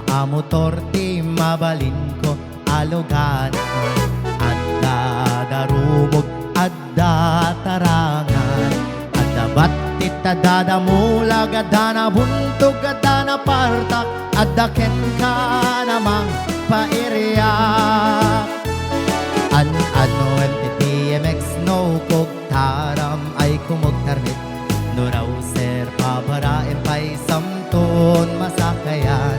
maamotor ti mabalin ko aloganan. Adda darumog, adda tarangan, adda batit, adda damulag, adda na buntog, adda na partak, adda ken ka namang pairiyak. Ano MTTMX no kog taram ay kumugtarnit, no raw sir pabarain pa'y samton masakayan.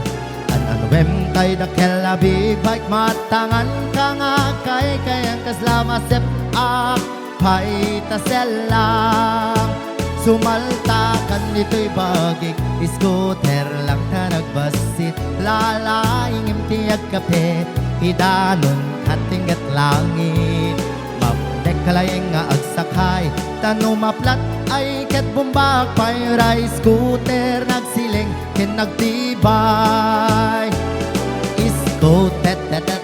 Ano tay dakela big bike matangan ka nga kay kayang kaslama sep ak pa'y taselang. Sumalta kan nito'y bagik, scooter lang ta nagbasit, lalaing imtiyag kape, idanon katinggat langit. Mapdek kalayeng nga agsakay, tanumaplat ay ket bumbak pa'y ray scooter nagsiling ken nagtibay. Scooter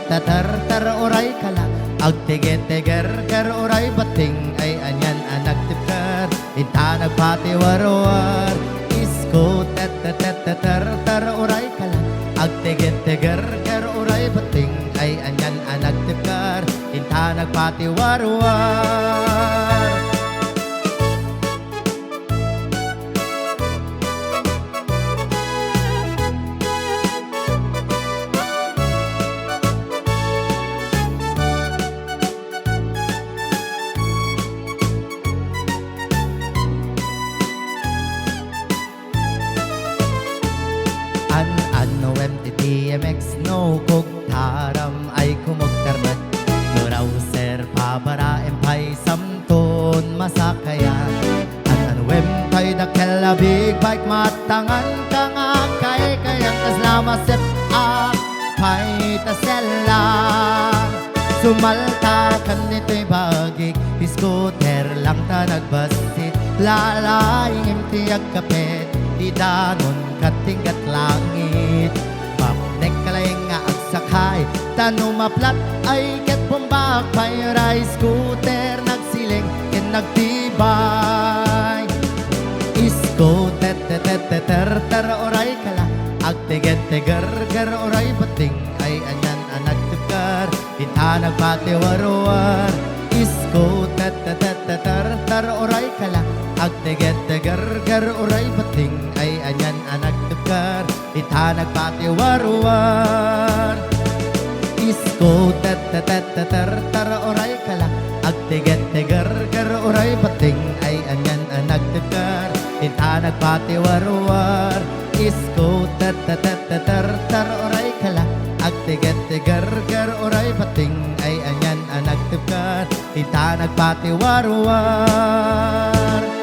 tar oray kala, agtiget-tiger ker oray bating ay anyan anak tipker, inta nagpatiwar-war. Scooter tar oray kala, agtiget-tiger ker oray bating ay anyan anak tipker, inta nagpatiwar-war. Ano MTTMX no kog taram ay kumugtarmat, no raw sir pabaraem pa'y samton masakayan. Ano tayo dakela big bike matangan ka nga kay kayang kaslama sep ak pa'y taselang. Sumalta kan nito'y bagik, scooter lang ta nagbasit, lalaing imtiyag kapit, idanon katinggat langit. Mapnek kalayeng nga agsakay, tanumaplat ay ket bumbak pa'y ray scooter nagsiling ken nagtibay. Scooter tar oray kala, agtiget-tiger ker oray bating ay anyan anak tipker, inta nagpatiwar-war. Scooter tar oray kala, agtiget-tiger ker oray bating ay anyan anak tipker, inta nagpatiwar-war. Scooter tar oray kala, agtiget-tiger ker oray bating ay anyan anak tipker, inta nagpatiwar-war. Scooter tar oray kala, agtiget-tiger ker oray bating ay anyan anak tipker, inta nagpatiwar-war.